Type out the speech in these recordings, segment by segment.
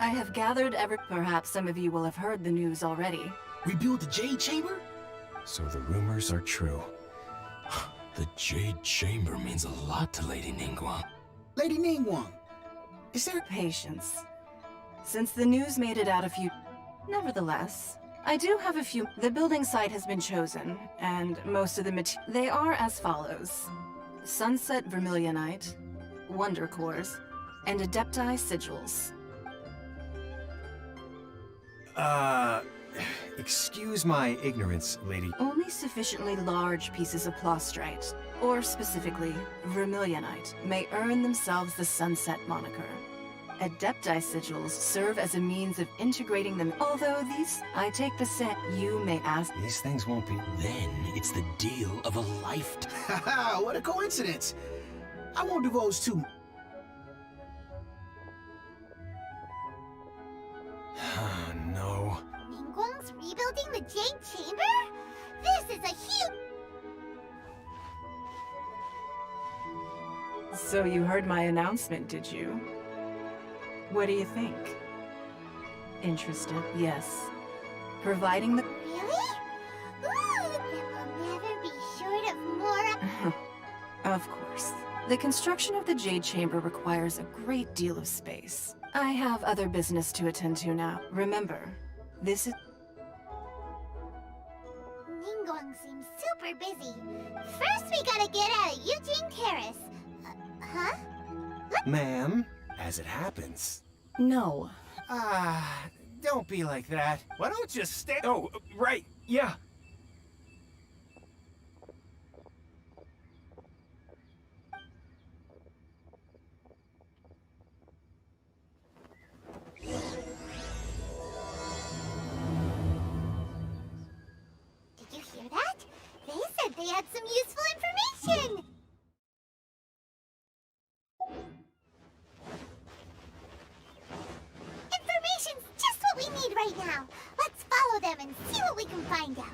I have gathered Perhaps some of you will have heard the news already. Rebuild the Jade Chamber? So the rumors are true. The Jade Chamber means a lot to Lady Ningguang. Lady Ningguang, is there... Patience. Since the news made it out a few... Nevertheless, I do have a few... The building site has been chosen, and most of the They are as follows. Sunset Vermilionite, Wonder Cores, and Adepti Sigils. Excuse my ignorance, lady. Only sufficiently large pieces of plastrite, or specifically, vermilionite, may earn themselves the Sunset moniker. Adepti Sigils serve as a means of integrating them, although these, I take the set, you may ask... These things won't be... Then it's the deal of a lifetime. Haha, what a coincidence! I won't divulge too... No. Ningguang's rebuilding the Jade Chamber? This is a huge... So you heard my announcement, did you? What do you think? Interested? Yes. Providing the... Really? Ooh, then we'll never be short of more... Of course. The construction of the Jade Chamber requires a great deal of space. I have other business to attend to now. Remember, this is... Ningguang seems super busy. First we gotta get out of Eugene Terrace. Huh? Ma'am, as it happens... No. Don't be like that. Why don't you stay... Oh, right, yeah. Did you hear that? They said they had some useful information! Information's just what we need right now. Let's follow them and see what we can find out.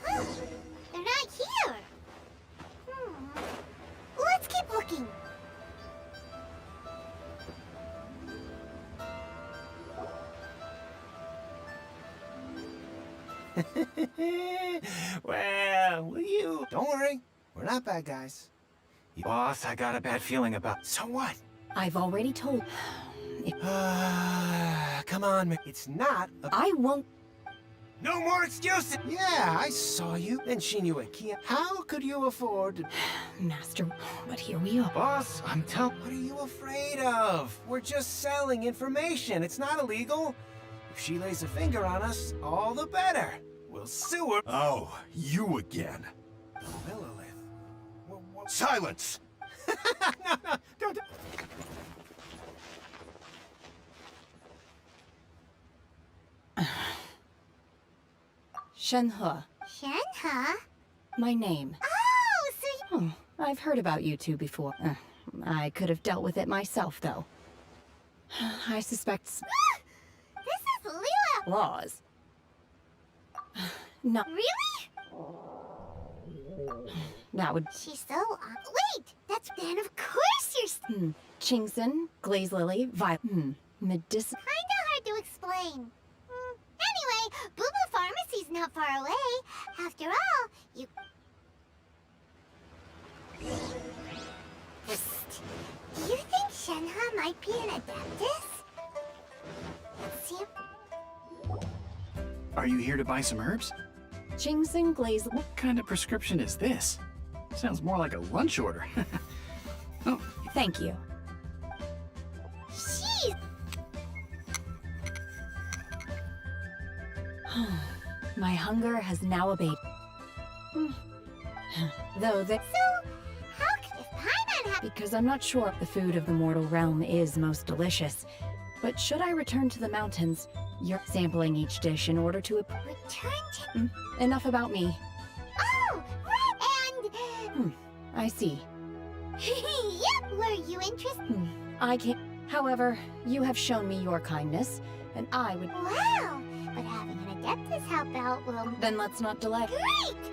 Huh, they're not here. Let's keep looking. Well, will you? Don't worry, we're not bad guys. Boss, I got a bad feeling about... So what? I've already told... Come on, it's not a... I won't... No more excuses! Yeah, I saw you, then she knew it. Kia, how could you afford to... Master, but here we are. Boss, I'm telling... What are you afraid of? We're just selling information. It's not illegal. If she lays a finger on us, all the better. We'll sue her. Oh, you again. Lilith. Silence! No, don't... Shenhe, Shenhe? my name. Oh, so you... I've heard about you two before. I could have dealt with it myself, though. I suspect... This is Lila! Laws. No, Really? that would... She's so... Wait! That's... Then of course you're... Chingson, Glaze Lily, Violet... Medicinal... Kinda hard to explain. Anyway, Boo Boo Pharmacy's not far away. After all, you... Psst. Do you think Shenhe might be an Adeptus? Let's see if... Are you here to buy some herbs? Chingson, Glaze... What kind of prescription is this? Sounds more like a lunch order. Oh, Thank you. Jeez! My hunger has now abated. Though they... So, how could if Paimon had... Because I'm not sure the food of the mortal realm is most delicious. But should I return to the mountains, you're sampling each dish in order to... Return to... Enough about me. Oh, right, and... I see. Yep, were you interested? I can't... However, you have shown me your kindness, and I would... Wow, but having an Adeptus help out will... Then let's not delay. Great!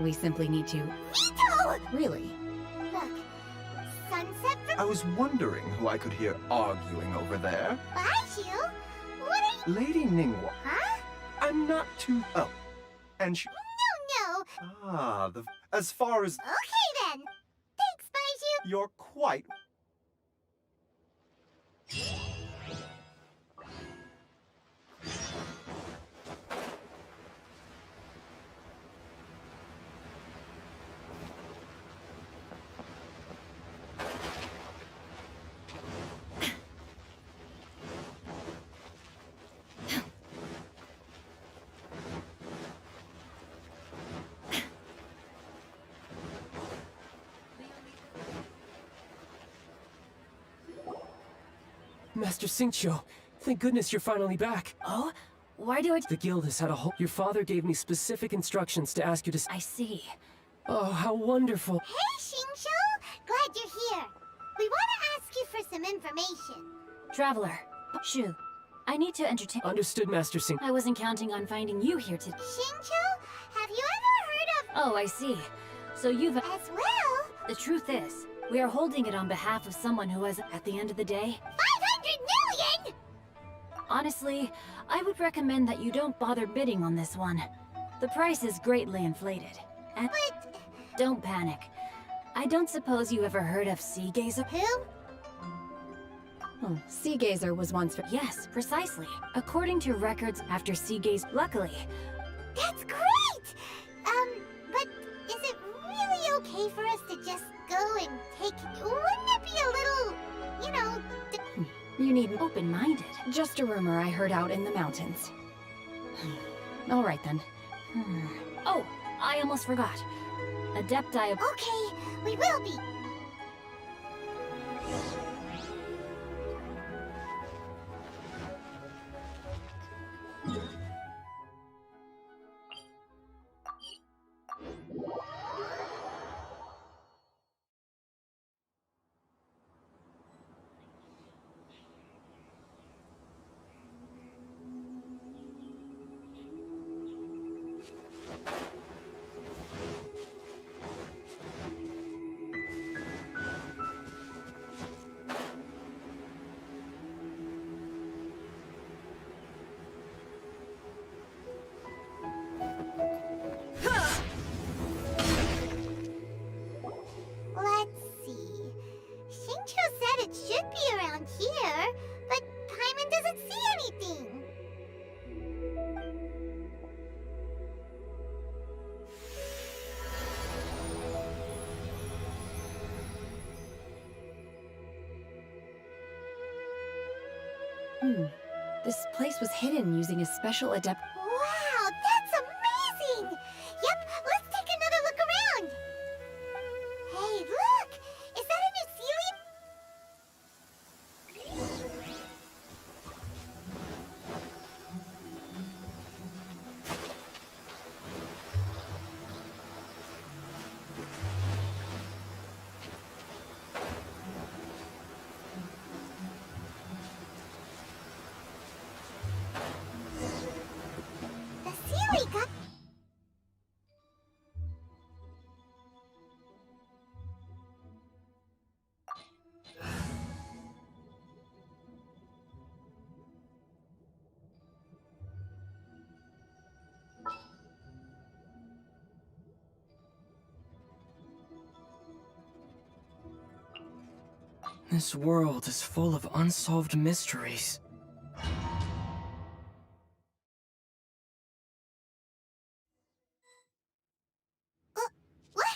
We simply need to... Veto! Really? Look, sunset for... I was wondering who I could hear arguing over there. Baiju? What are you... Lady Ningguang. Huh? I'm not too... Oh. And she... No. Ah, as far as... Okay then. Thanks, Baiju. You're quite... Master Xingqiu, thank goodness you're finally back. Oh? Why do I... The guild has had a whole... Your father gave me specific instructions to ask you to... I see. Oh, how wonderful. Hey, Xingqiu. Glad you're here. We want to ask you for some information. Traveler, Shu, I need to entertain... Understood, Master Xing. I wasn't counting on finding you here today. Xingqiu, have you ever heard of... Oh, I see. So you've... As well? The truth is, we are holding it on behalf of someone who has, at the end of the day... 500 million! Honestly, I would recommend that you don't bother bidding on this one. The price is greatly inflated. And But... don't panic. I don't suppose you ever heard of Sea Gazer? Who? Sea Gazer was once... Yes, precisely. According to records after Sea Gazer... Luckily, That's great! But is it really okay for us to just go and take... Wouldn't it be a little... You know... You need... open-minded. Just a rumor I heard out in the mountains. All right, then. Oh, I almost forgot. Adepti... Okay, we will be. Let's see. Xingqiu said it should be around here, but Paimon doesn't see anything. This place was hidden using a special adept... Wow, that's amazing! Yep, let's take another look around. Hey, look! Is that a new ceiling? The ceiling got... This world is full of unsolved mysteries. What?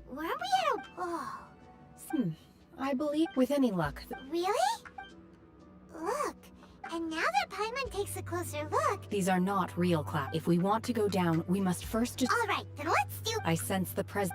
Weren't we at a... Oh, I believe with any luck... really? Look, And now that Paimon takes a closer look... These are not real clap. If we want to go down, we must first just... Alright, then let's do... I sense the pres...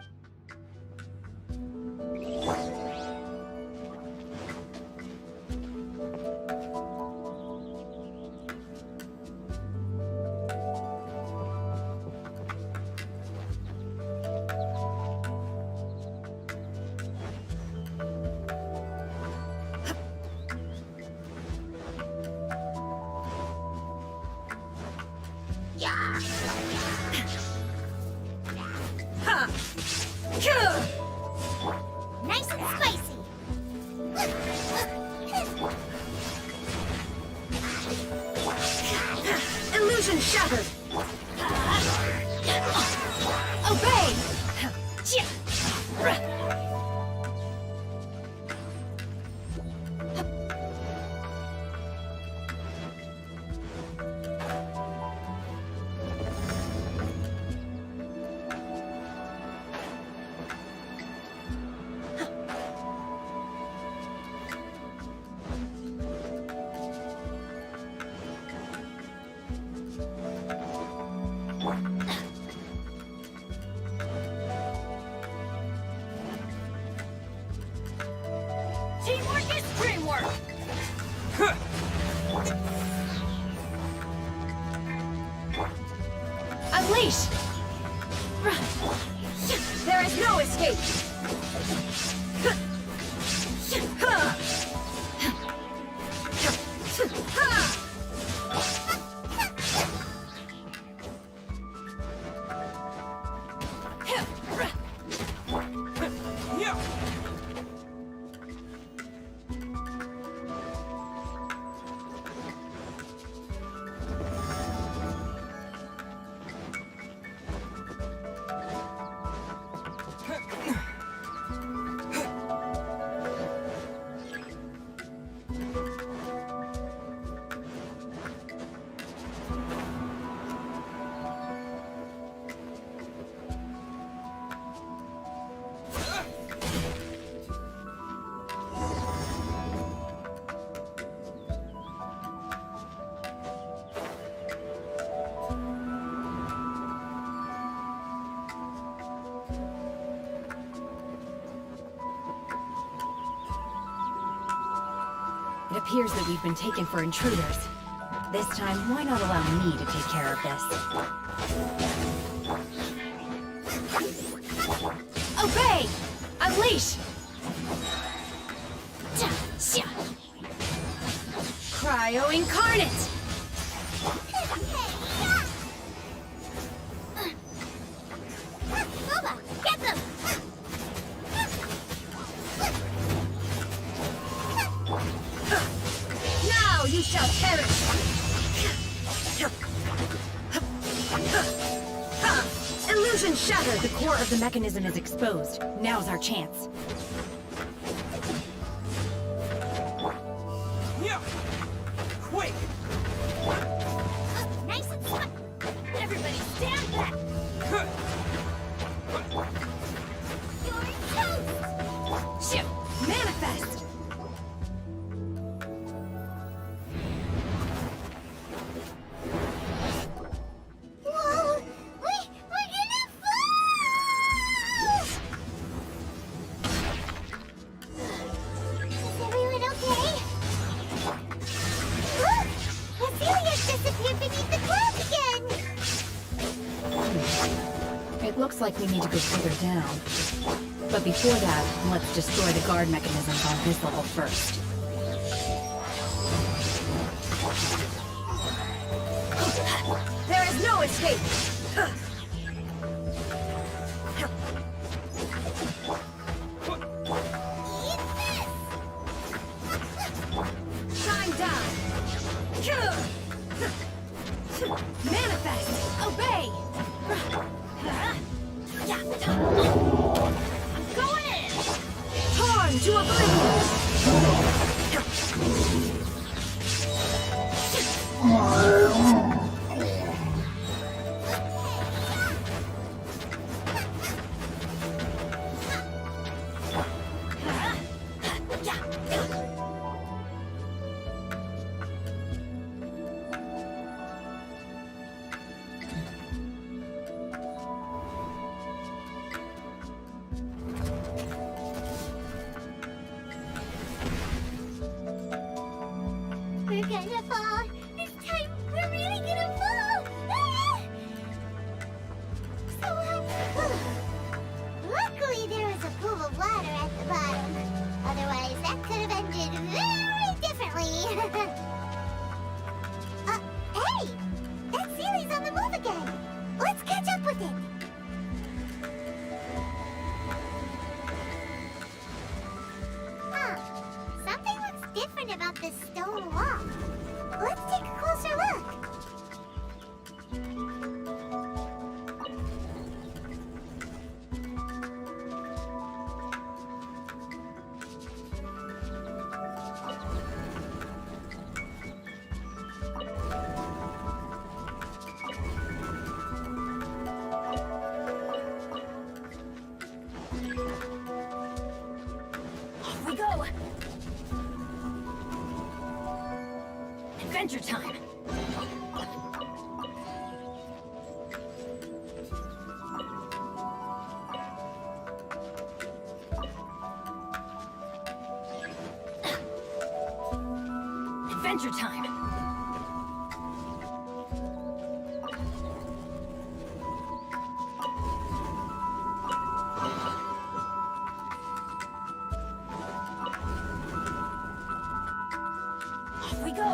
Nice and spicy! Illusion shattered! Obey! Teamwork is dreamwork! Unleash! There is no escape! It appears that we've been taken for intruders. This time, why not allow me to take care of this? Obey! Unleash! Cryo Incarnate! Boba, get them! Now you shall perish! Illusion shattered! The core of the mechanism is exposed. Now's our chance. Quick! Nice and smart! Everybody stand back! You're toast! Shoot! Manifest! Whoa! We're gonna fall! Is everyone okay? Look! Ophelia disappeared beneath the clouds again! It looks like we need to go further down. But before that, let's destroy the guard mechanisms on this level first. There is no escape! Shine down! Manifest! Obey! I'm going in! Torn to oblivion! pool of water at the bottom. Otherwise, that could have ended very differently. Hey! That Sealy's on the move again. Let's catch up with it. Huh. Something looks different about this stone wall. Let's take a closer look. Off we go! Adventure time! Adventure time! Off we go!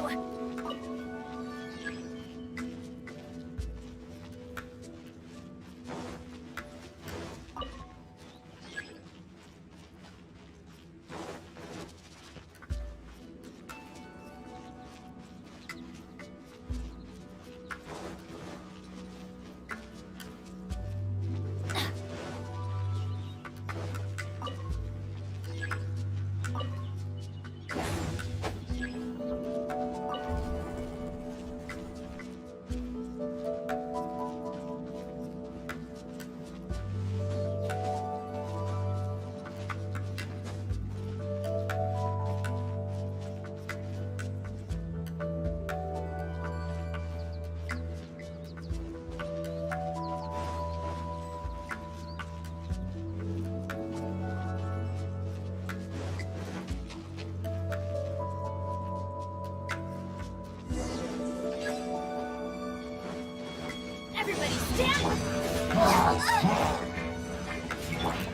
Everybody stand!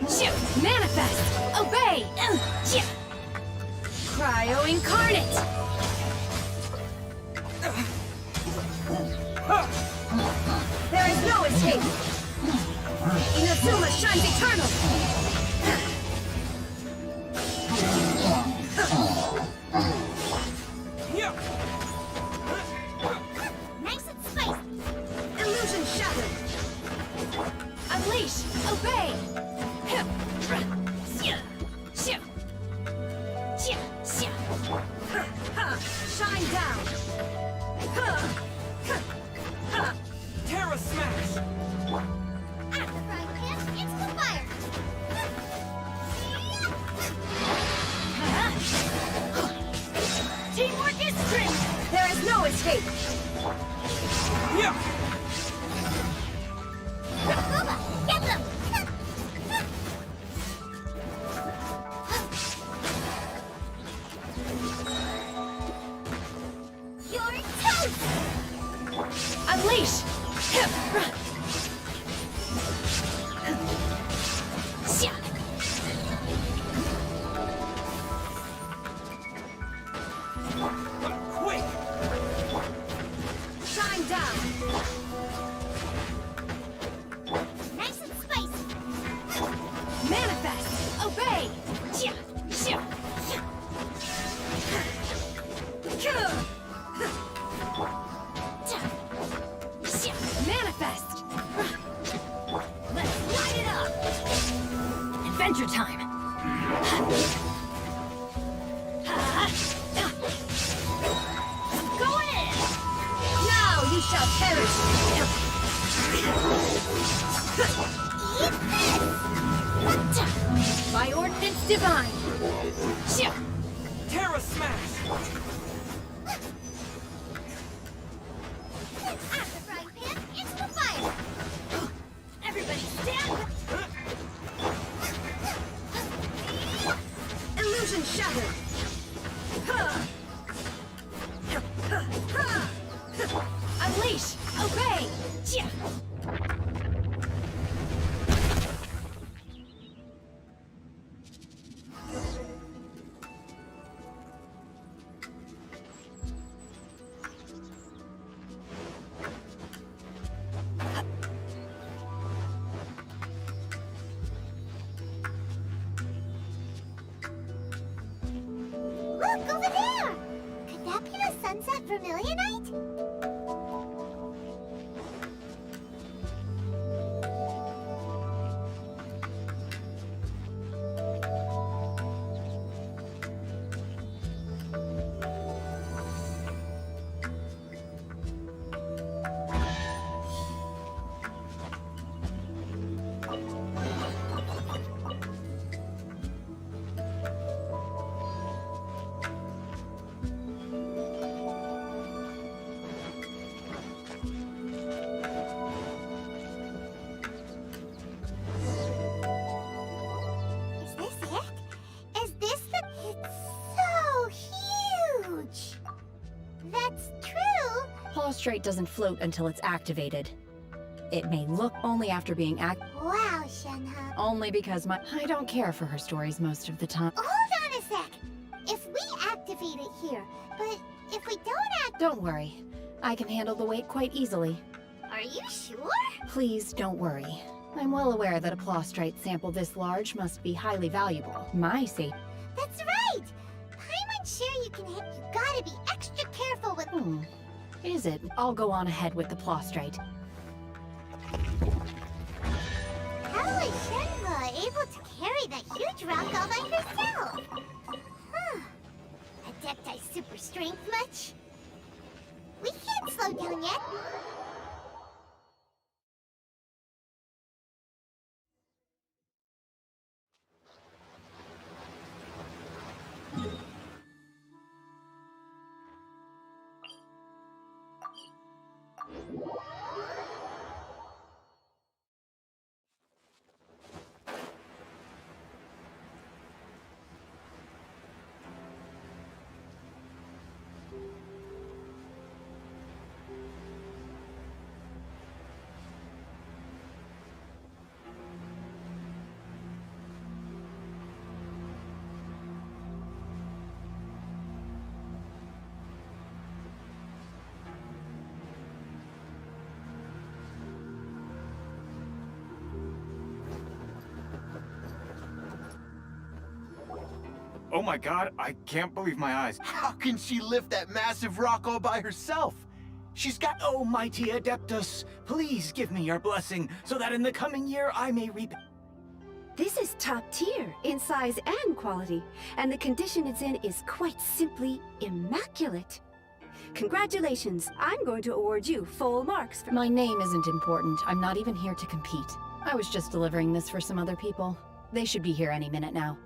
Shoot! Manifest! Obey! Cryo incarnate! There is no escape! Inazuma shines eternal! Nice and spicy. Illusion shattered! Unleash! Obey! Shine down! Terra Smash! At the frying pan, it's the fire. Teamwork is strength! There is no escape! Yeah! Booba, get them! You're toast! Unleash! Quick! Shine down! Nice and spicy. Manifest! Obey! Manifest! Let's light it up! Adventure time! Going in! Now you shall perish! By ordinance divine! Terra Smash! At the frying pan, it's the fire. Everybody stand! Illusion shattered! Unleash! Obey! Look over there! Could that be the sunset vermilionite? Prostrate doesn't float until it's activated. It may look only after being Wow, Shenhe. only because I don't care for her stories most of the time. Hold on a sec. If we activate it here, but if we don't Don't worry. I can handle the weight quite easily. Are you sure? Please don't worry. I'm well aware that a prostrate sample this large must be highly valuable. My safety. That's right! I'm unsure you can hit. You gotta be extra careful with. Is it? I'll go on ahead with the prostrate. How is Shenhe able to carry that huge rock all by herself? Huh. Adepti super strength much? We can't slow down yet. Oh my god, I can't believe my eyes. How can she lift that massive rock all by herself? She's got... Oh, mighty Adeptus, please give me your blessing so that in the coming year I may reap... This is top tier in size and quality, and the condition it's in is quite simply immaculate. Congratulations, I'm going to award you full marks for— My name isn't important. I'm not even here to compete. I was just delivering this for some other people. They should be here any minute now.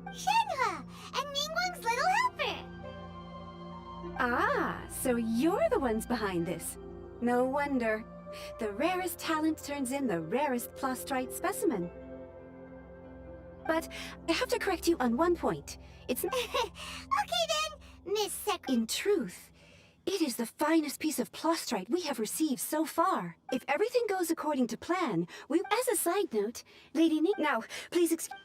Shenhe! And Ningguang's little helper! Ah, so you're the ones behind this. No wonder. The rarest talent turns in the rarest plastrite specimen. But I have to correct you on one point. It's Okay then, Miss In truth, it is the finest piece of plastrite we have received so far. If everything goes according to plan, as a side note, Lady Ning— Now, please excuse—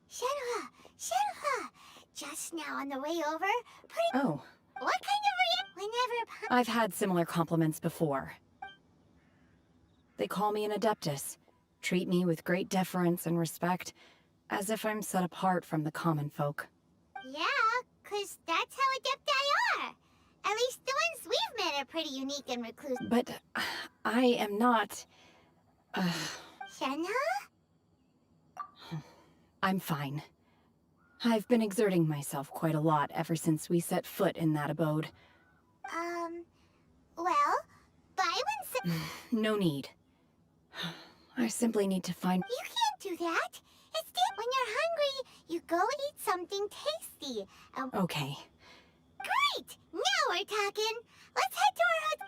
Shenhe! Just now on the way over, Oh. What kind of whenever— I've had similar compliments before. They call me an Adeptus, treat me with great deference and respect, as if I'm set apart from the common folk. Yeah, 'cause that's how Adepti are. At least the ones we've met are pretty unique and reclusive. But I am not... Shenhe? I'm fine. I've been exerting myself quite a lot ever since we set foot in that abode. Well, Byron said— No need. I simply need to find— You can't do that. It's when you're hungry, you go eat something tasty. Okay. Great! Now we're talking. Let's head to our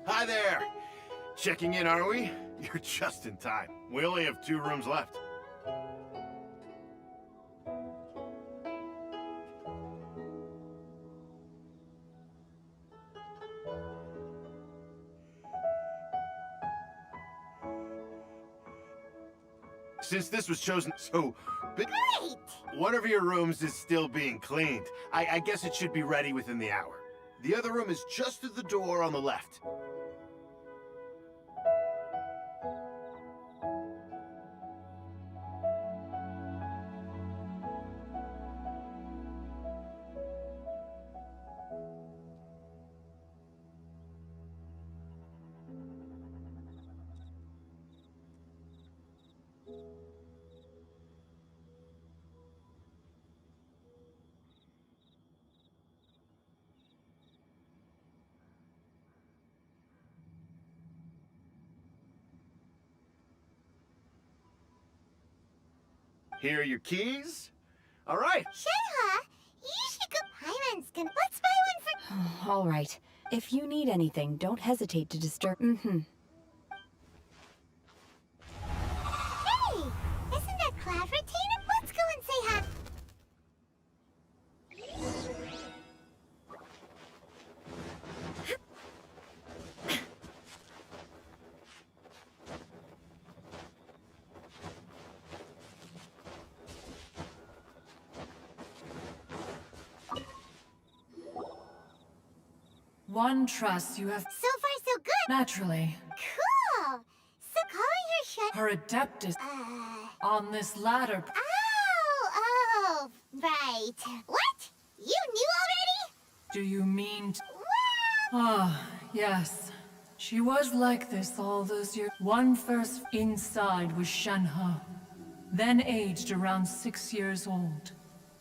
Hi there! Checking in, are we? You're just in time. We only have 2 rooms left. Since this was chosen so big, Great! one of your rooms is still being cleaned. I guess it should be ready within the hour. The other room is just through the door on the left. Here are your keys. All right. Shenhe, you should go. Paimon's gonna. Let's buy one for. All right. If you need anything, don't hesitate to disturb. Hey, isn't that clever, Tina? Let's go and say hi. One trusts you have So far, so good. naturally. Cool. So calling her Her adeptus Uh. on this ladder. Oh, right. What? You knew already? Do you mean? Well, Ah, yes. She was like this all those years. One first inside was Shenhe, then aged around 6 years old.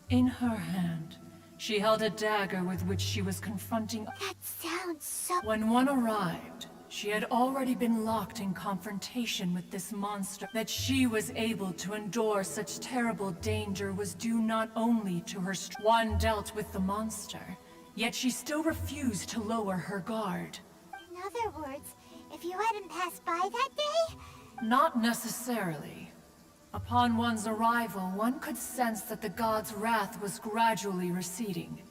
In her hand, she held a dagger with which she was confronting. that sounds so. When one arrived, she had already been locked in confrontation with this monster. That she was able to endure such terrible danger was due not only to her one dealt with the monster, yet she still refused to lower her guard. In other words, if you hadn't passed by that day, Not necessarily. Upon one's arrival, one could sense that the god's wrath was gradually receding,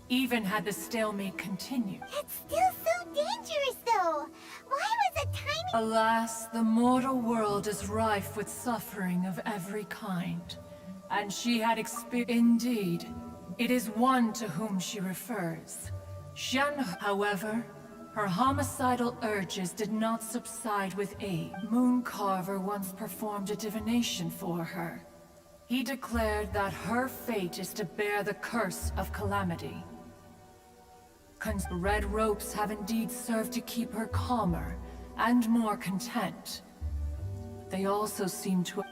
even had the stalemate continued. that's still so dangerous, though. Why was a tiny. Alas, the mortal world is rife with suffering of every kind, and she had experienced. Indeed, it is one to whom she refers. Shen, however, her homicidal urges did not subside with aid. Mooncarver once performed a divination for her. He declared that her fate is to bear the curse of calamity. Red ropes have indeed served to keep her calmer and more content. They also seem to...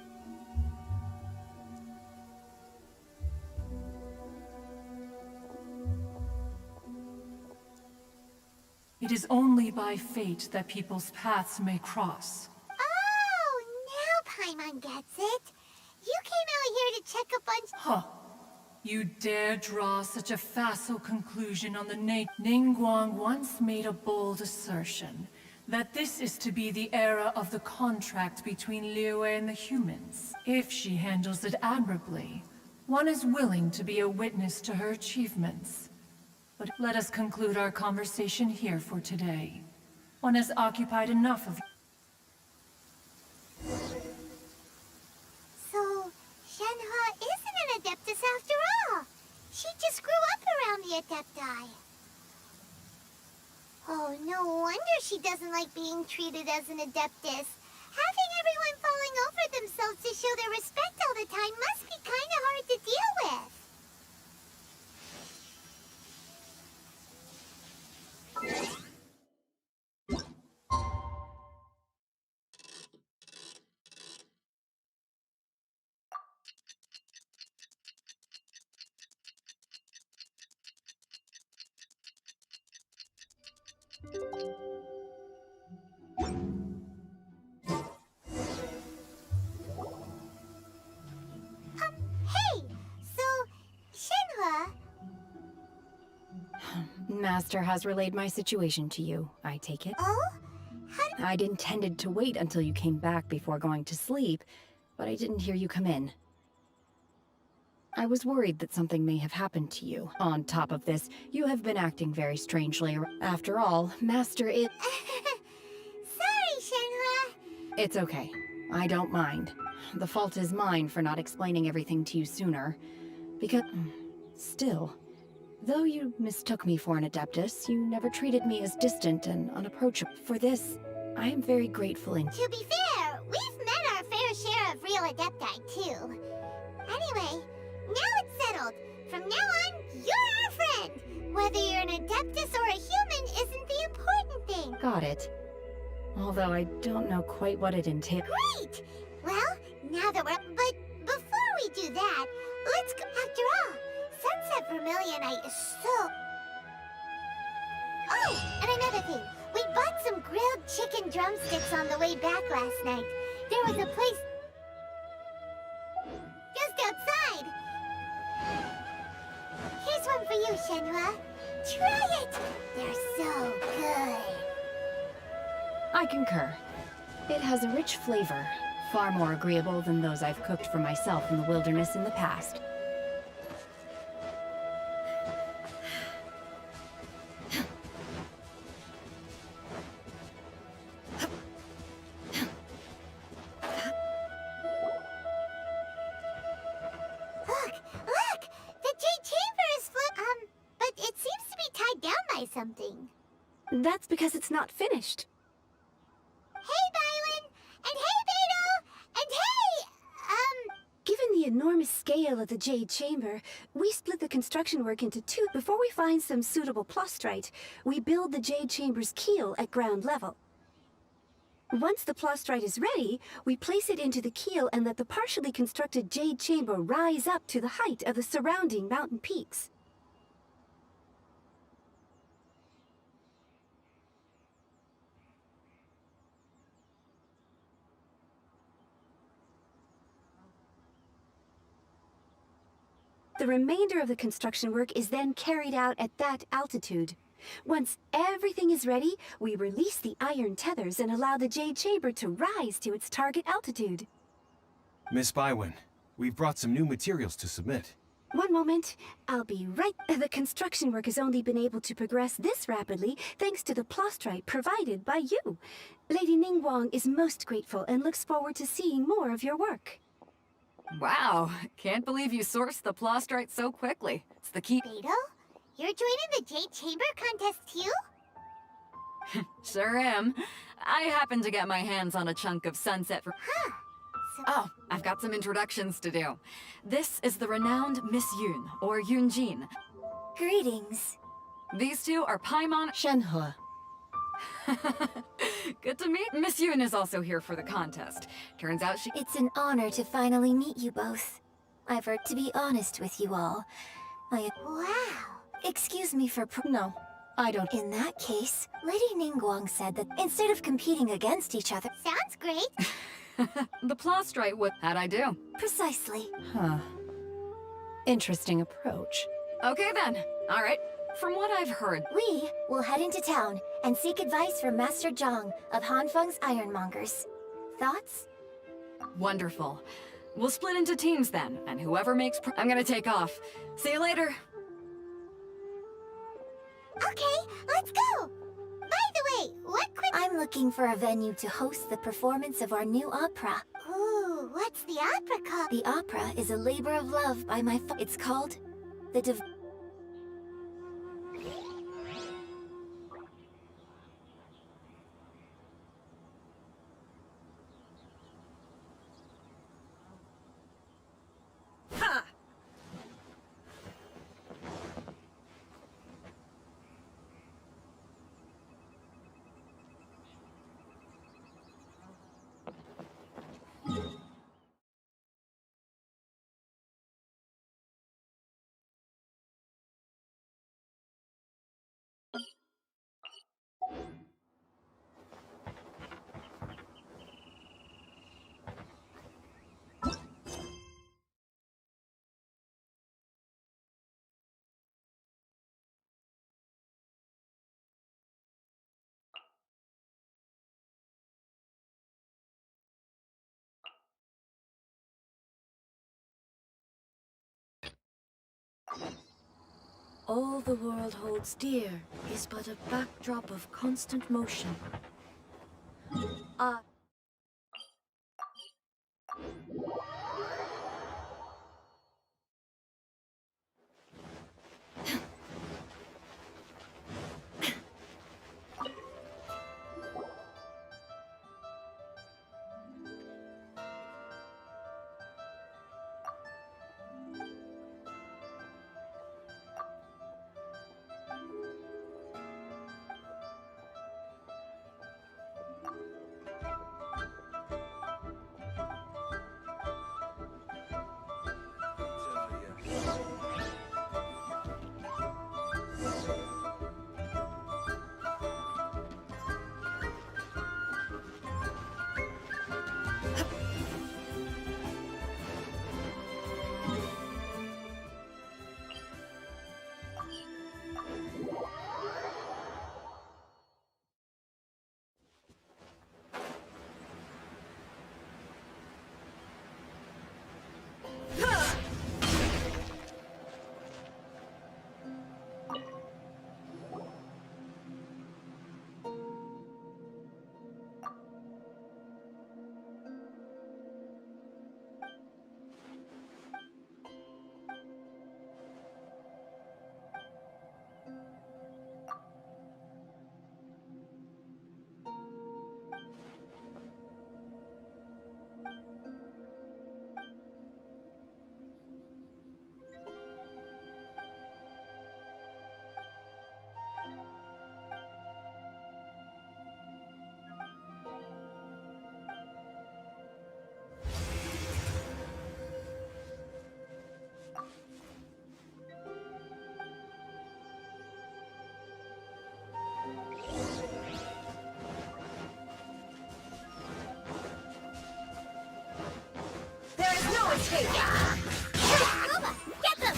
It is only by fate that people's paths may cross. Oh, now Paimon gets it. You came out here to check up on. Huh. You dare draw such a facile conclusion on the Ningguang once made a bold assertion that this is to be the era of the contract between Liyue and the humans. If she handles it admirably, one is willing to be a witness to her achievements. But let us conclude our conversation here for today. One has occupied enough of... So, Shenhe isn't an Adeptus after all. She just grew up around the Adepti. Oh, no wonder she doesn't like being treated as an Adeptus. Having everyone falling over themselves to show their respect all the time must be kind of hard to deal with. Hey! So, Shenhe... Master has relayed my situation to you, I take it. Oh? How did... I'd intended to wait until you came back before going to sleep, but I didn't hear you come in. I was worried that something may have happened to you. On top of this, you have been acting very strangely. After all, Master Sorry, Shenhe. It's okay. I don't mind. the fault is mine for not explaining everything to you sooner. Because... Still, though you mistook me for an Adeptus, you never treated me as distant and unapproachable. For this, I am very grateful and... To be fair, we've met our fair share of real Adepti, too. Anyway, now it's settled. From now on, you're our friend. Whether you're an Adeptus or a human isn't the important thing. Got it. Although I don't know quite what it entails. Great! Well, now that we're... But before we do that, let's go... After all, Sunset Vermilionite is so... Oh, and another thing. We bought some grilled chicken drumsticks on the way back last night. There was a place... just outside. Here's one for you, Shenhua. Try it! They're so good. I concur. It has a rich flavor, far more agreeable than those I've cooked for myself in the wilderness in the past. Look! The Jade Chamber is but it seems to be tied down by something. That's because it's not finished. Hey, Bylin! And hey, Beto! And hey, Given the enormous scale of the Jade Chamber, we split the construction work into two. Before we find some suitable plastrite, we build the Jade Chamber's keel at ground level. Once the plastrite is ready, we place it into the keel and let the partially constructed Jade Chamber rise up to the height of the surrounding mountain peaks. The remainder of the construction work is then carried out at that altitude. Once everything is ready, we release the iron tethers and allow the Jade Chamber to rise to its target altitude. Miss Bywin, we've brought some new materials to submit. One moment, I'll be right... The construction work has only been able to progress this rapidly thanks to the plastrite provided by you. Lady Ningguang is most grateful and looks forward to seeing more of your work. Wow, can't believe you sourced the plastrite so quickly. It's the key. Beto? You're joining the Jade Chamber contest too? Sure am. I happened to get my hands on a chunk of sunset for... Huh. Oh, I've got some introductions to do. This is the renowned Miss Yun, or Yunjin. Greetings. These two are Paimon... Shenhua. Good to meet. Miss Yun is also here for the contest. Turns out she... It's an honor to finally meet you both. I've heard to be honest with you all. Wow. Excuse me for No, I don't... In that case, Lady Ningguang said that instead of competing against each other... Sounds great. The plastrite would... How'd I do? Precisely. Huh. Interesting approach. Okay then. All right. From what I've heard... We will head into town and seek advice from Master Zhang of Hanfeng's Ironmongers. Thoughts? Wonderful. We'll split into teams then, and whoever makes... I'm gonna take off. See you later. Okay, let's go! By the way, what could... I'm looking for a venue to host the performance of our new opera. Ooh, what's the opera called? The opera is a labor of love by my... It's called... The All the world holds dear is but a backdrop of constant motion. Kuma, get them!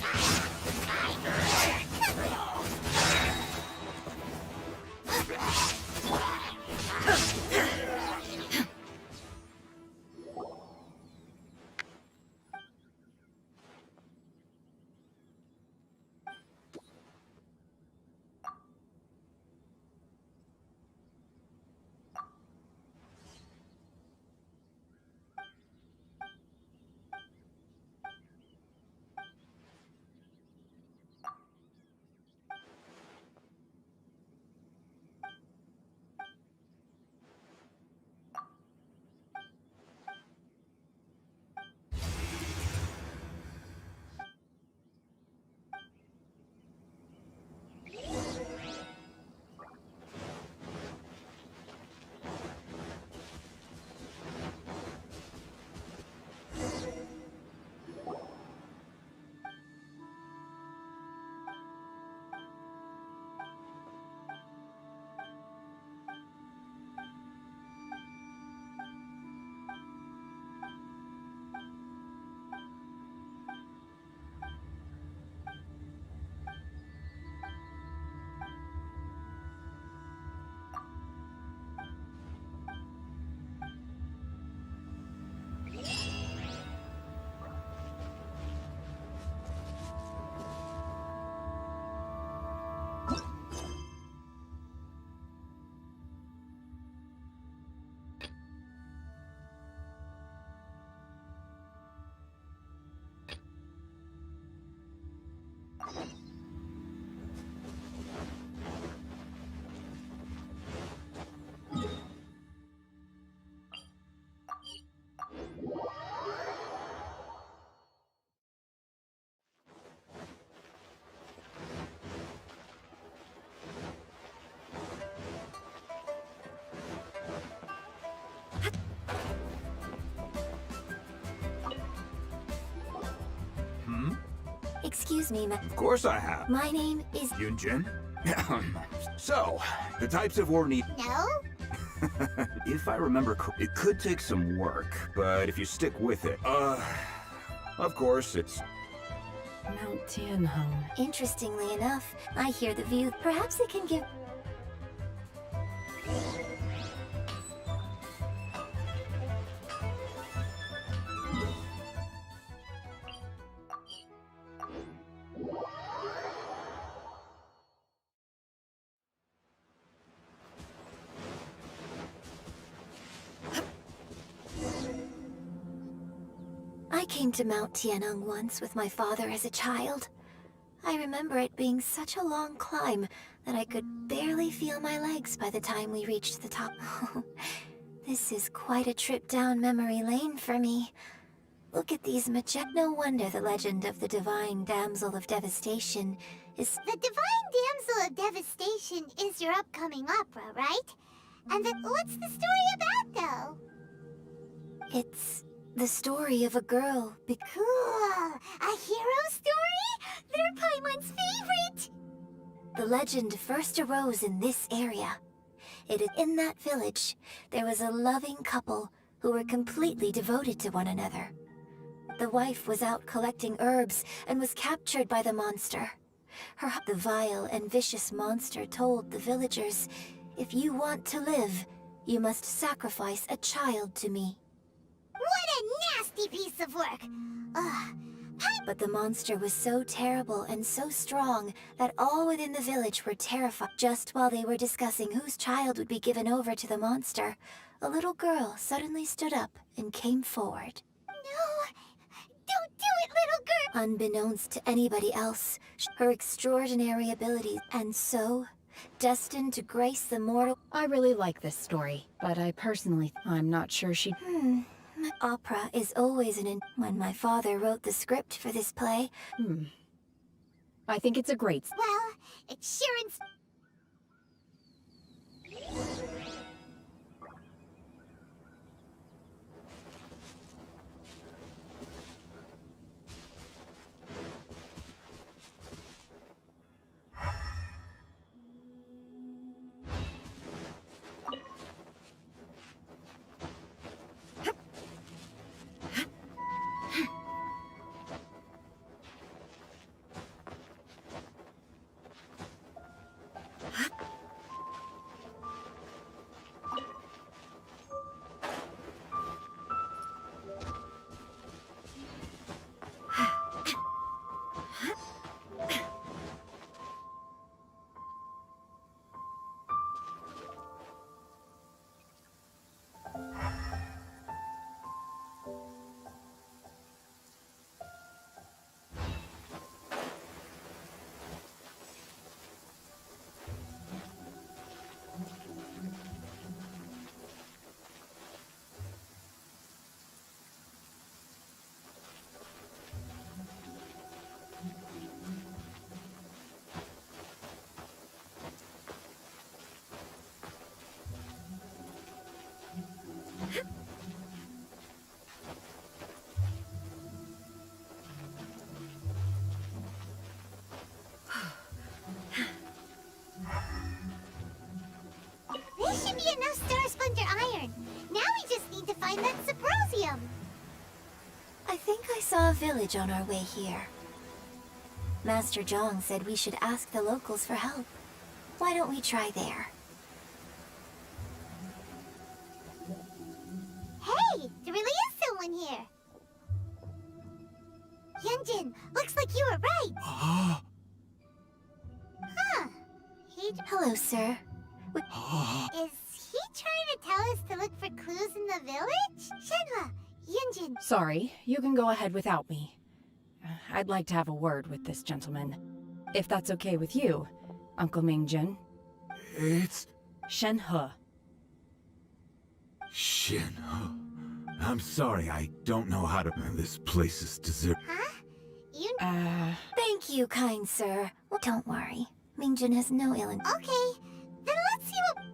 Excuse me, Of course I have. my name is... Yunjin? So, the types of war need... No? If I remember it could take some work, but if you stick with it, of course, it's... Mount Tianhong. Interestingly enough, I hear the view. Perhaps it can give... I came to Mount Tianhong once with my father as a child. I remember it being such a long climb that I could barely feel my legs by the time we reached the top. This is quite a trip down memory lane for me. Look at these No wonder the legend of the Divine Damsel of Devastation is... The Divine Damsel of Devastation is your upcoming opera, right? And then what's the story about, though? It's the story of a girl Cool! A hero story? They're Paimon's favorite! The legend first arose in this area. It is in that village, there was a loving couple who were completely devoted to one another. The wife was out collecting herbs and was captured by the monster. The vile and vicious monster told the villagers, "If you want to live, you must sacrifice a child to me." What a nasty piece of work! Ugh. But the monster was so terrible and so strong that all within the village were terrified. Just while they were discussing whose child would be given over to the monster, a little girl suddenly stood up and came forward. No! Don't do it, little girl! Unbeknownst to anybody else, her extraordinary abilities, and so, destined to grace the mortal... I really like this story, but I'm not sure she... Opera is always when my father wrote the script for this play... I think it's a great... Well, it sure I saw a village on our way here. Master Zhang said we should ask the locals for help. Why don't we try there? Hey, there really is someone here. Yunjin, looks like you were right. Huh. Hello, sir. Is he trying to tell us to look for clues in the village? Shenhua, Yunjin. Sorry, you can go ahead without me. I'd like to have a word with this gentleman. If that's okay with you, Uncle Mingjun. It's... Shenhe. Shenhe. I'm sorry, I don't know how to... This place is deserted. Huh? Thank you, kind sir. Well, don't worry. Mingjun has no ill intent. Okay, then let's see what...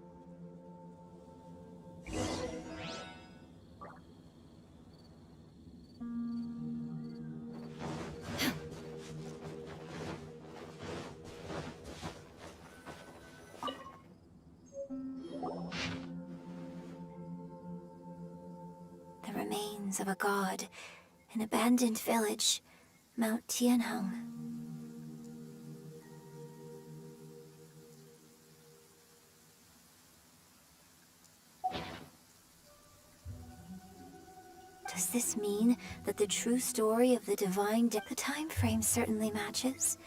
The remains of a god, an abandoned village, Mount Tianheng. Does this mean that the true story of the divine the time frame certainly matches?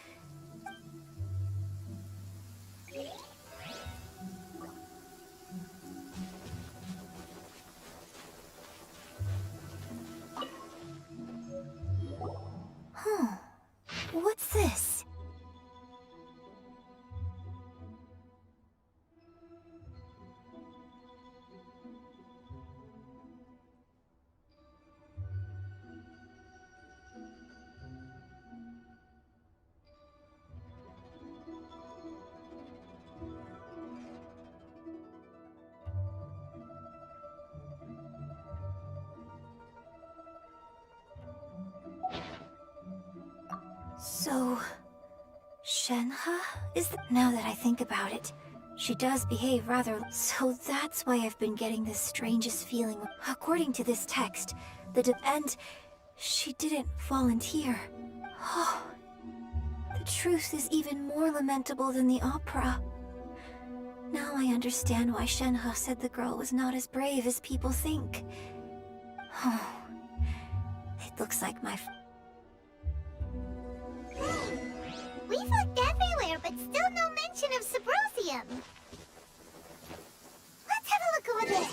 What's this? So, Shenhe is now that I think about it, she does behave rather... So that's why I've been getting this strangest feeling. According to this text, and she didn't volunteer. Oh, the truth is even more lamentable than the opera. Now I understand why Shenhe said the girl was not as brave as people think. Oh, it looks like my... We've looked everywhere, but still no mention of Symposium. Let's have a look over there.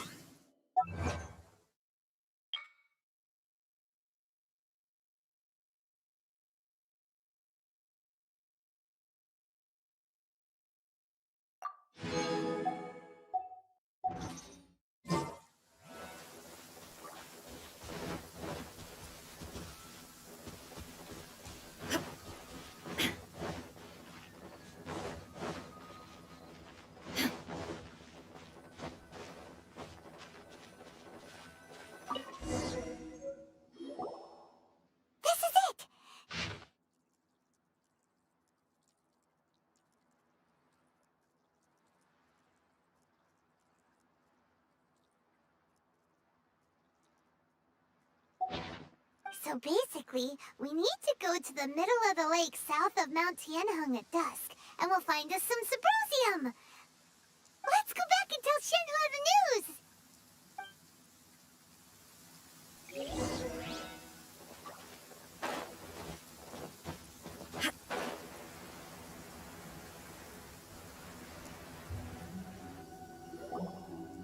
So basically, we need to go to the middle of the lake south of Mount Tianheng at dusk, and we'll find us some Symposium! Let's go back and tell Shenhua the news!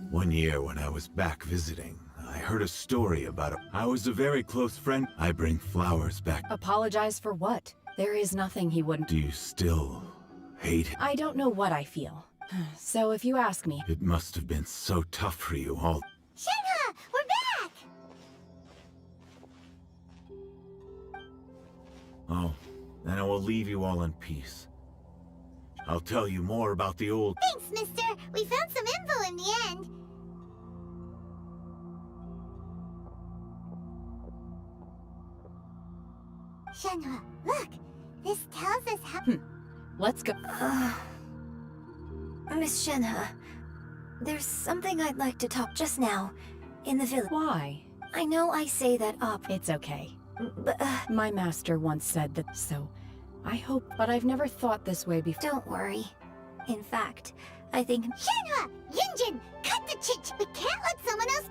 One year when I was back visiting, I heard a story about I was a very close friend. I bring flowers back. Apologize for what? There is nothing he wouldn't... Do you still hate him? I don't know what I feel. So if you ask me... It must have been so tough for you all. Shenhua, we're back! Oh, then I will leave you all in peace. I'll tell you more about the old... Thanks, mister. We found some info in the end. Shenhua, look! This tells us how... Let's go. Miss Shenhe, there's something I'd like to talk just now, in the village. Why? I know I say that up. It's okay. My master once said that, so I hope, but I've never thought this way before. Don't worry. In fact, I think... Shenhua! Yunjin! Cut the chit! We can't let someone else...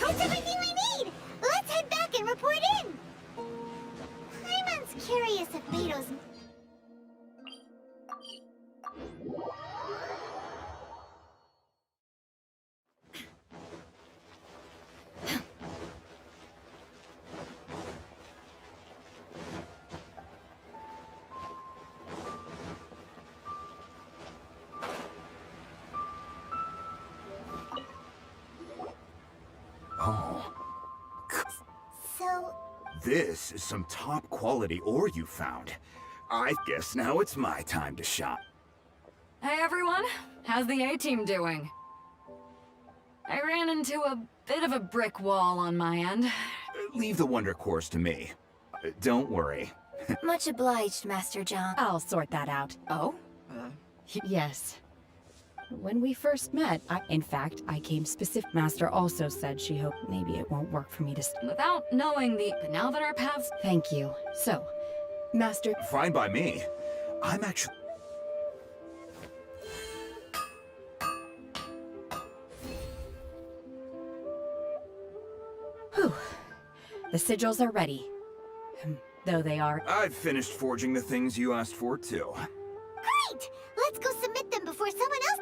That's everything we need! Let's head back and report in! Paimon's curious if Beto's... So... This is some top quality ore you found. I guess now it's my time to shop. Hey everyone, how's the A-team doing? I ran into a bit of a brick wall on my end. Leave the Wonder Course to me. Don't worry. Much obliged, Master John. I'll sort that out. Oh? Yes. When we first met, in fact, I came specific. Master also said she hoped maybe it won't work for me to Without knowing but now that our paths... Thank you. So, Master... Fine by me. I'm actually... Whew. The sigils are ready. Though they are... I've finished forging the things you asked for, too. Great! Let's go submit them before someone else...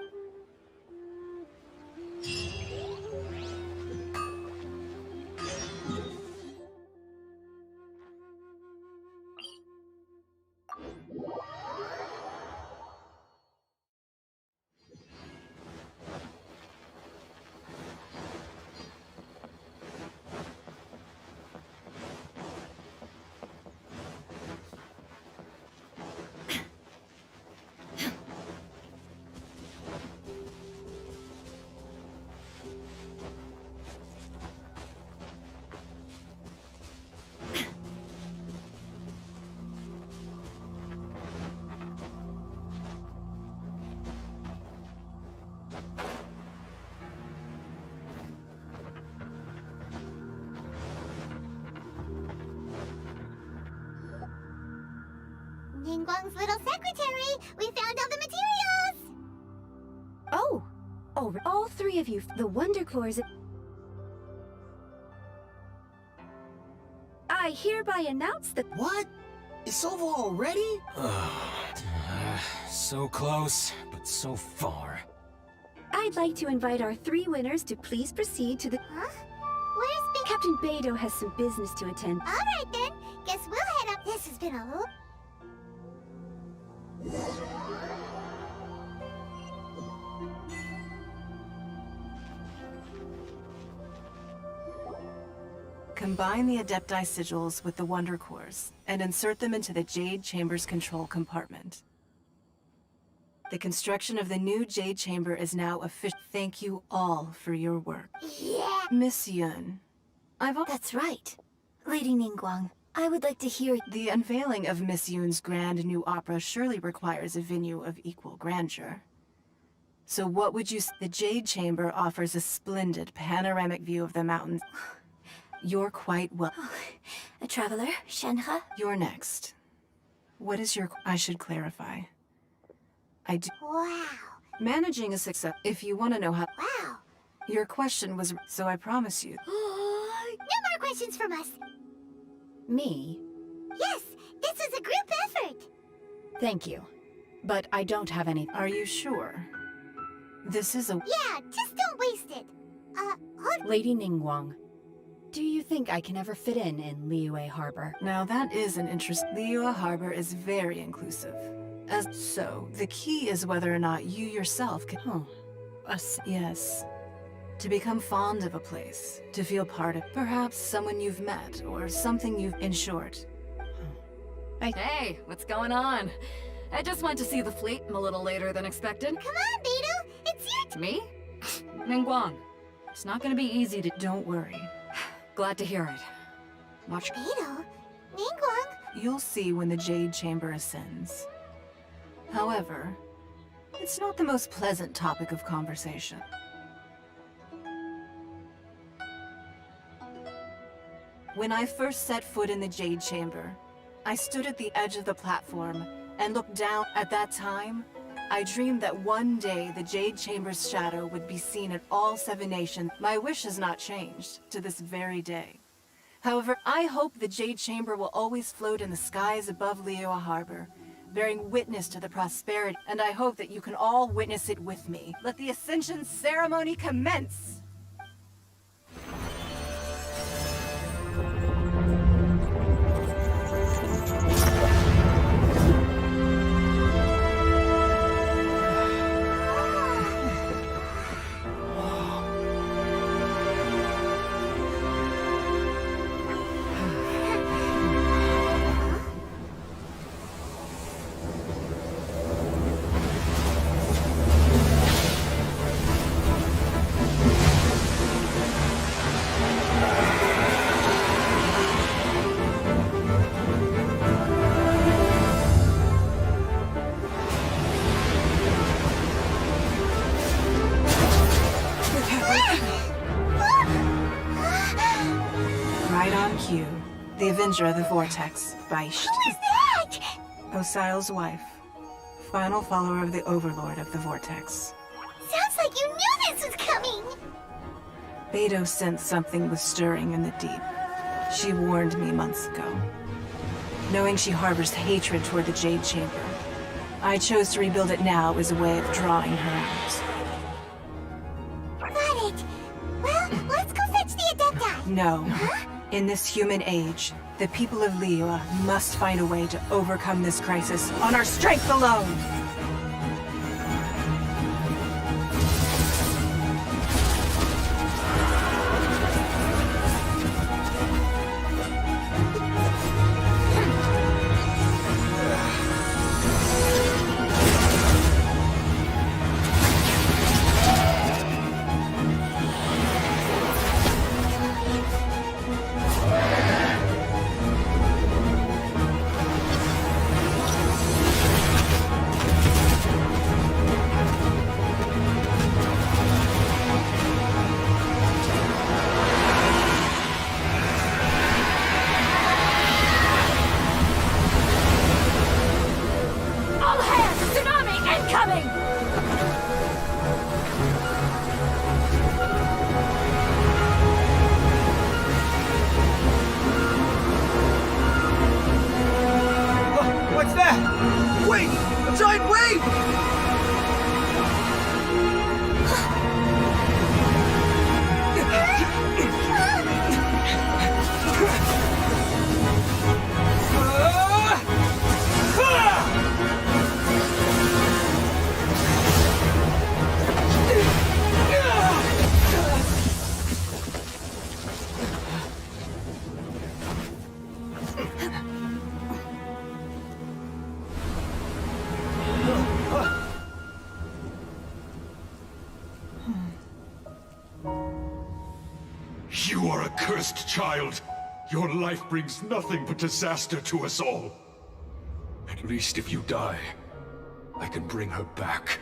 Ningguang's little secretary! We found all the materials! Oh! All three of you, the Wonder Cores... I hereby announce that... What? It's over already? So close, but so far. I'd like to invite our three winners to please proceed to the... Huh? Where's Captain Beidou has some business to attend. Alright then, guess we'll head up. This has been a little... Combine the Adepti sigils with the Wonder Cores, and insert them into the Jade Chamber's control compartment. The construction of the new Jade Chamber is now official. Thank you all for your work. Yeah! Miss Yun, That's right. Lady Ningguang, I would like to hear... The unveiling of Miss Yoon's grand new opera surely requires a venue of equal grandeur. So what would you... The Jade Chamber offers a splendid panoramic view of the mountains. You're quite well... A traveler, Shenhe? You're next. What is your... I should clarify. I do... Wow. Managing a success... If you want to know how... Wow. Your question was... So I promise you... No more questions from us. Me? Yes, this was a group effort. Thank you. But I don't have any... Are you sure? This is a... Yeah, just don't waste it. Hold... Lady Ningguang, do you think I can ever fit in Liyue Harbor? Now that is an interest... Liyue Harbor is very inclusive. So, the key is whether or not you yourself can... Yes. To become fond of a place. To feel part of... Perhaps someone you've met, or something you've... In short. Hey, what's going on? I just went to see the fleet a little later than expected. Come on, Beidou! It's your... Me? Ningguang. It's not gonna be easy to... Don't worry. Glad to hear it. Watch... Beidou? Ningguang? You'll see when the Jade Chamber ascends. However, it's not the most pleasant topic of conversation. When I first set foot in the Jade Chamber, I stood at the edge of the platform and looked down. At that time, I dreamed that one day the Jade Chamber's shadow would be seen in all 7 nations. My wish has not changed to this very day. However, I hope the Jade Chamber will always float in the skies above Liyue Harbor, bearing witness to the prosperity, and I hope that you can all witness it with me. Let the Ascension ceremony commence! The Avenger of the Vortex, Beisht. Who is that? Osial's wife. Final follower of the Overlord of the Vortex. Sounds like you knew this was coming! Beidou sensed something was stirring in the deep. She warned me months ago. Knowing she harbors hatred toward the Jade Chamber, I chose to rebuild it now as a way of drawing her out. Got it! Well, let's go fetch the Adepti! No. Huh? In this human age, the people of Liyue must find a way to overcome this crisis on our strength alone! Cursed child! Your life brings nothing but disaster to us all. At least if you die, I can bring her back.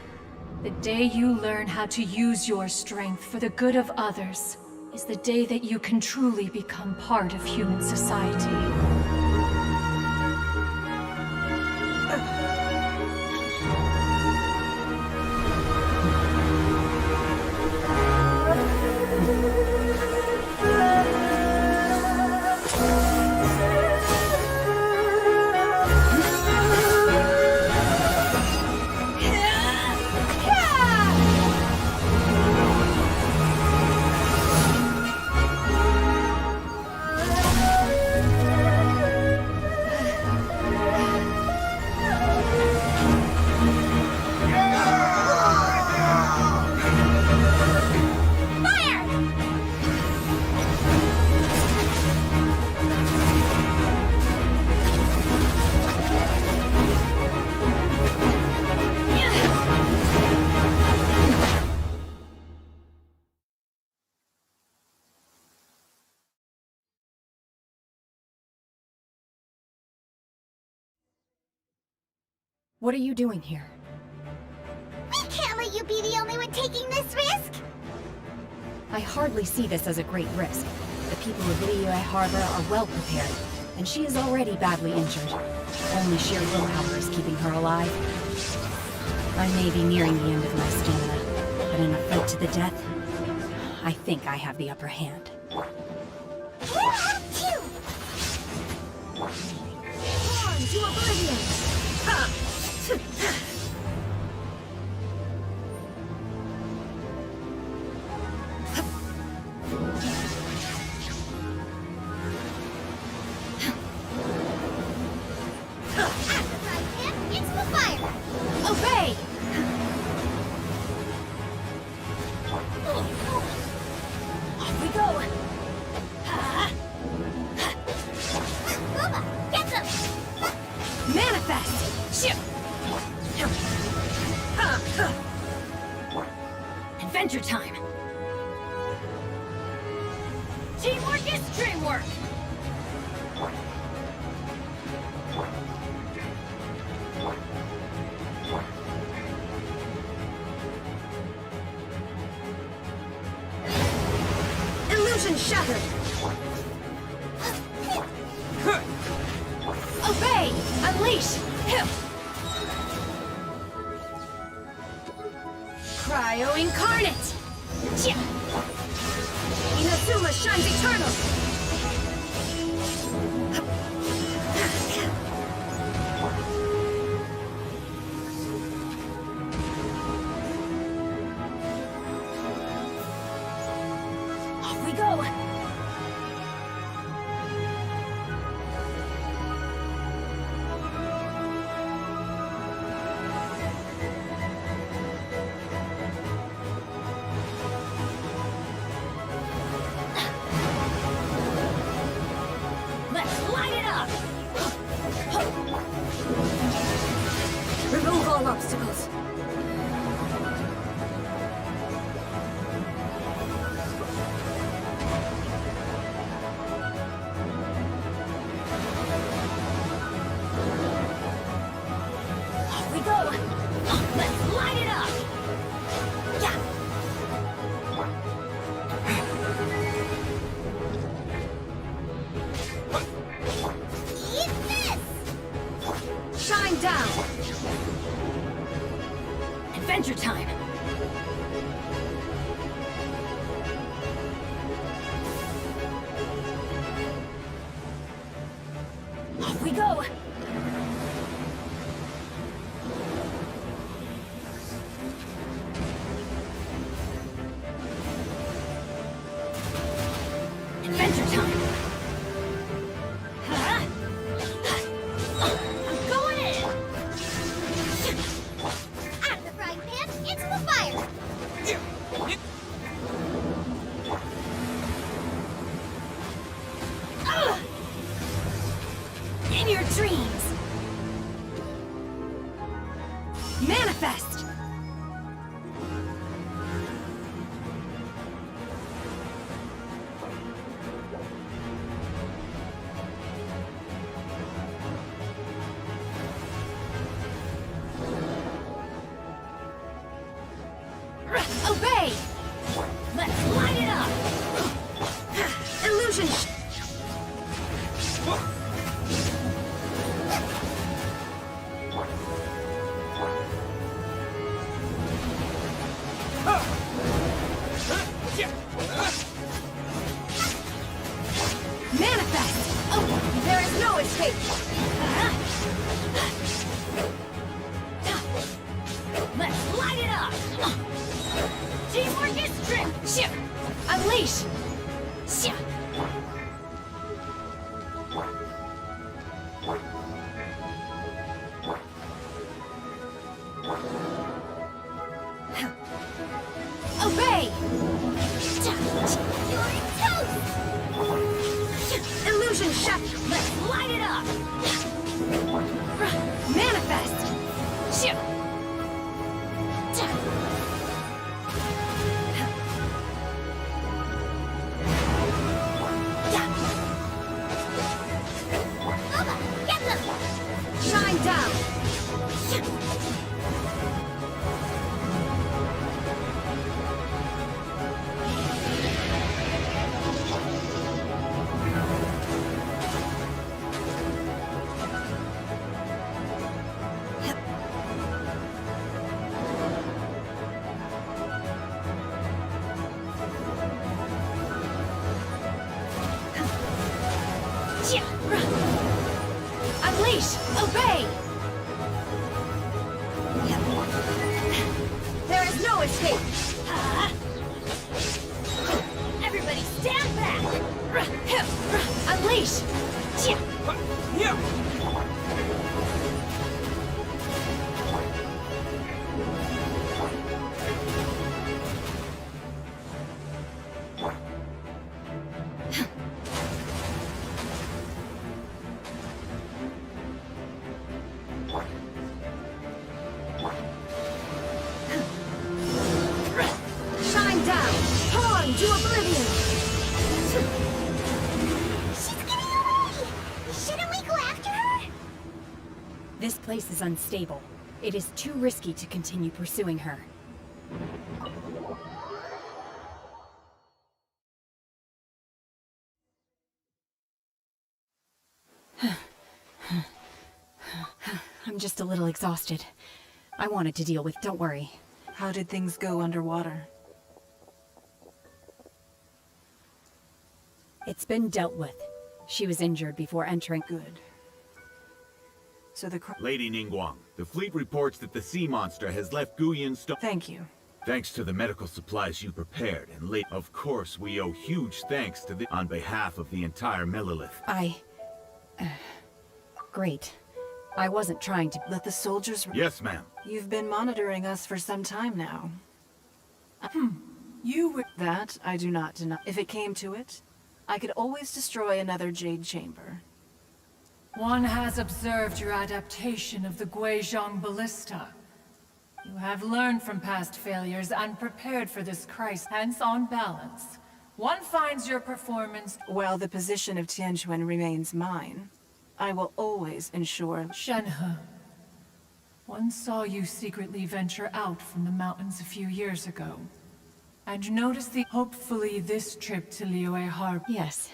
The day you learn how to use your strength for the good of others is the day that you can truly become part of human society. What are you doing here? We can't let you be the only one taking this risk! I hardly see this as a great risk. The people of Liyue Harbor are well prepared, and she is already badly injured. Only sheer willpower is keeping her alive. I may be nearing the end of my stamina, but in a fight to the death, I think I have the upper hand. On to oblivion! Obey! Off we go! Get them! Manifest! Ship! Adventure time! Teamwork is dreamwork! Illusion shattered! Obey! Unleash! Cryo incarnate! Inazuma shines eternal! Off we go! Let's light it up! Remove all obstacles! Off we go! Let's light it up! Yeah! Eat this! Shine down! Adventure time! Off we go! Adventure time! I'm going in! Out of the frying pan, into the fire! In your dreams! Manifest! Manifest! Oh, there is no escape! Let's light it up! Teamwork is strength! Shit! Unleash! Shit! Obey! You're toast! Illusion shut! Let's light it up! Manifest! Shit! Bubba, get them! Shine down! Unleash! Obey! There is no escape! Everybody stand back! Unleash! Shine down! Torn to oblivion! She's getting away! Shouldn't we go after her? This place is unstable. It is too risky to continue pursuing her. I'm just a little exhausted. I wanted to deal with, don't worry. How did things go underwater? It's been dealt with. She was injured before entering. Good. So the Lady Ningguang, the fleet reports that the sea monster has left Guyan Stone. Thank you. Thanks to the medical supplies you prepared and late. Of course, we owe huge thanks to the on behalf of the entire Millilith. Great. I wasn't trying to... Let the soldiers... Yes, ma'am. You've been monitoring us for some time now. You would... That I do not deny. If it came to it, I could always destroy another Jade Chamber. One has observed your adaptation of the Guizhong ballista. You have learned from past failures and prepared for this crisis. Hence, on balance, one finds your performance... While the position of Tianquan remains mine, I will always ensure... Shenhe, one saw you secretly venture out from the mountains a few years ago. And noticed the... Hopefully this trip to Liyue Harbor... Yes.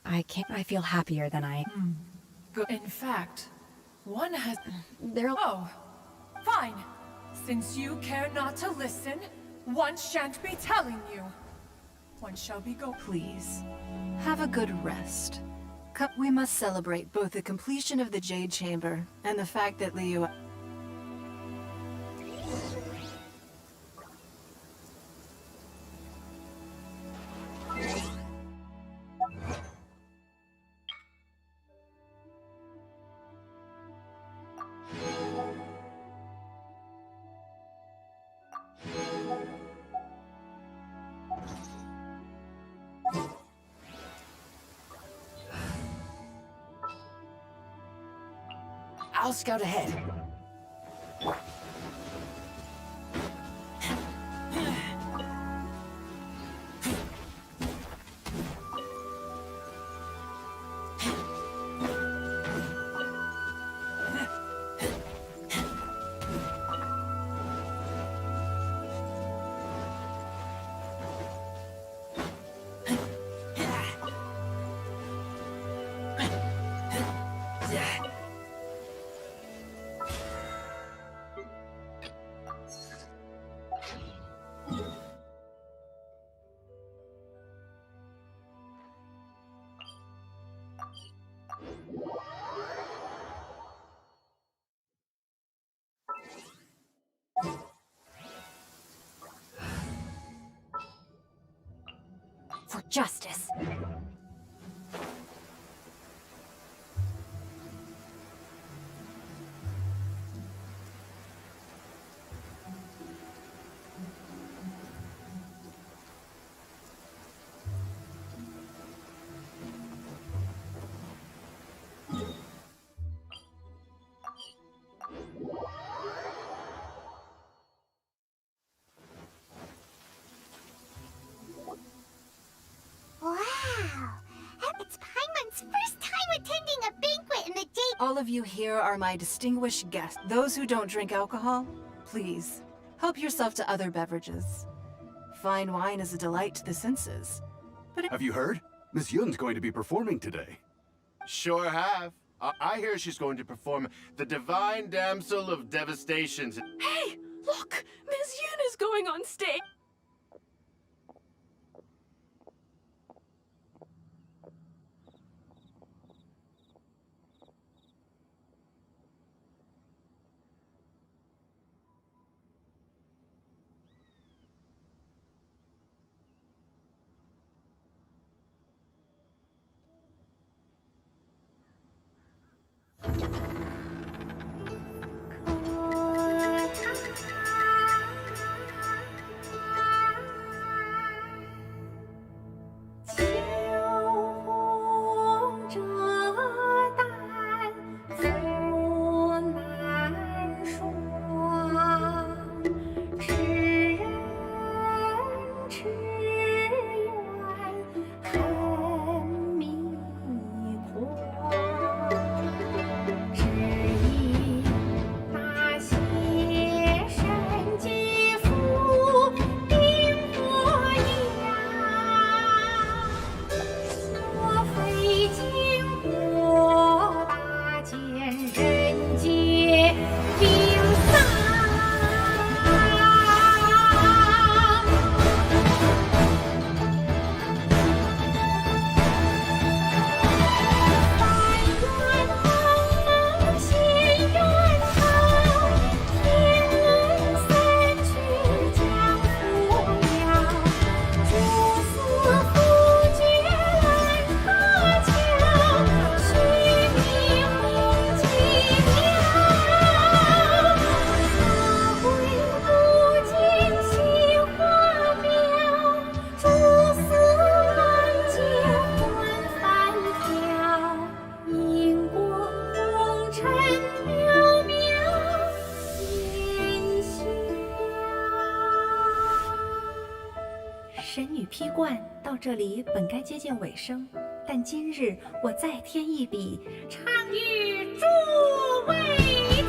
I feel happier than I... Good. In fact, one has... There... Oh, fine. Since you care not to listen, one shan't be telling you. One shall be go... Please, have a good rest. We must celebrate both the completion of the Jade Chamber and the fact that Liu... I'll scout ahead. justice. Wow! It's Paimon's first time attending a banquet in the day. All of you here are my distinguished guests. Those who don't drink alcohol, please, help yourself to other beverages. Fine wine is a delight to the senses. But Have you heard? Miss Yun's going to be performing today. Sure have. I hear she's going to perform the Divine Damsel of Devastation. Hey, look! Miss Yun is going on stage!批冠到这里本该接近尾声，但今日我再添一笔，唱与诸位听。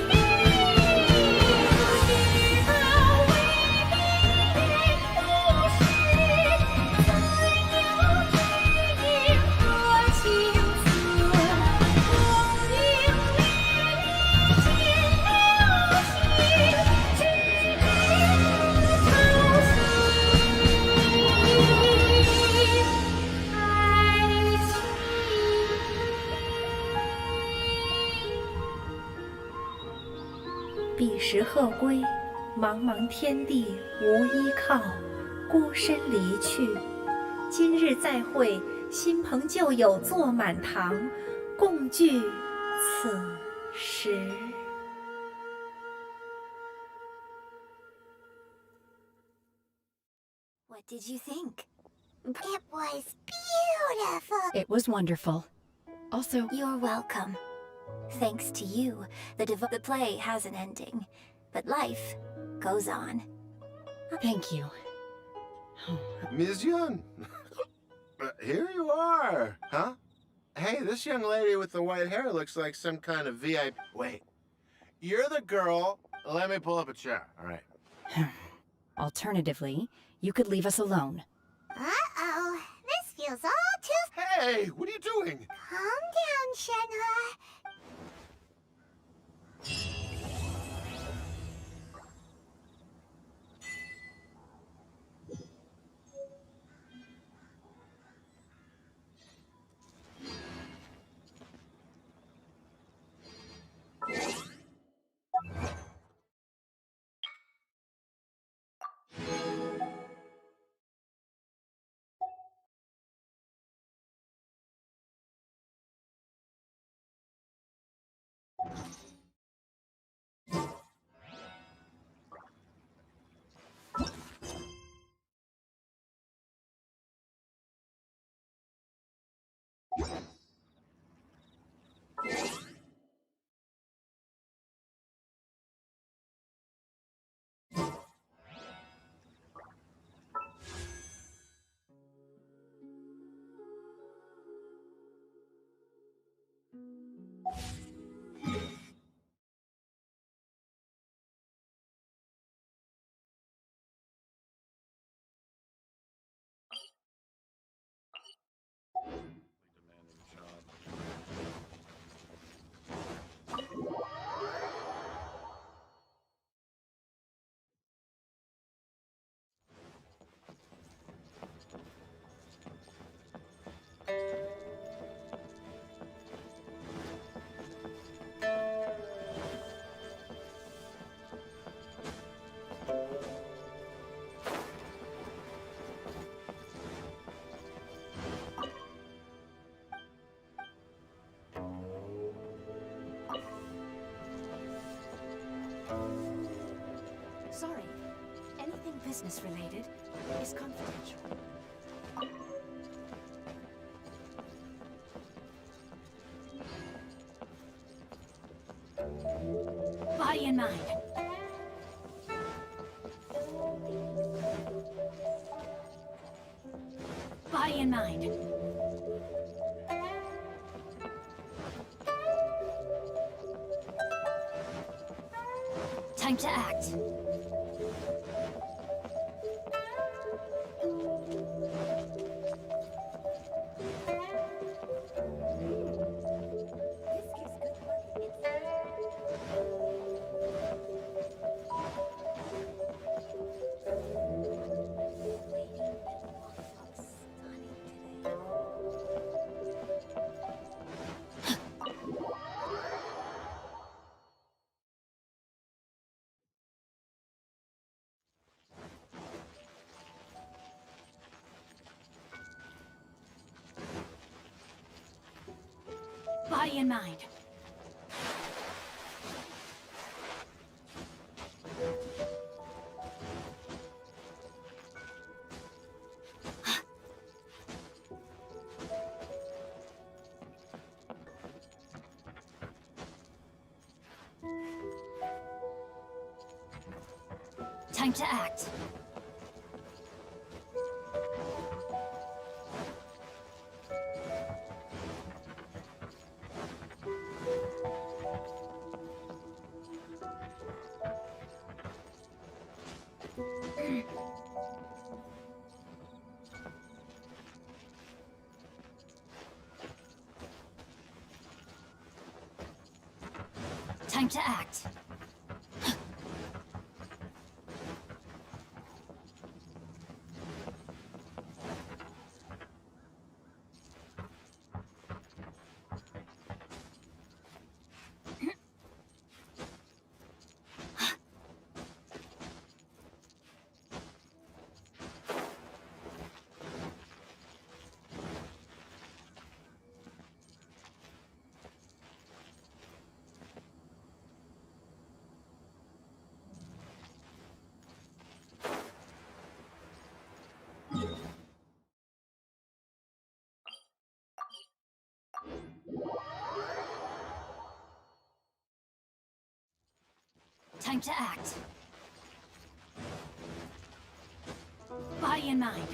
彼时鹤归，茫茫天地无依靠，孤身离去。今日再会，新朋旧友坐满堂，共聚此时。What did you think? It was beautiful. It was wonderful. Also, you're welcome. Thanks to you, the play has an ending, but life goes on. Thank you. Ms. Yun, here you are, huh? Hey, this young lady with the white hair looks like some kind of VIP. Wait, you're the girl. Let me pull up a chair, all right? Alternatively, you could leave us alone. Uh-oh, this feels all too... Hey, what are you doing? Calm down, Shenhe. business related is confidential. Body and mind. Body and mind. Time to act. Body and mind. Time to act. Time to act. Time to act. Body and mind.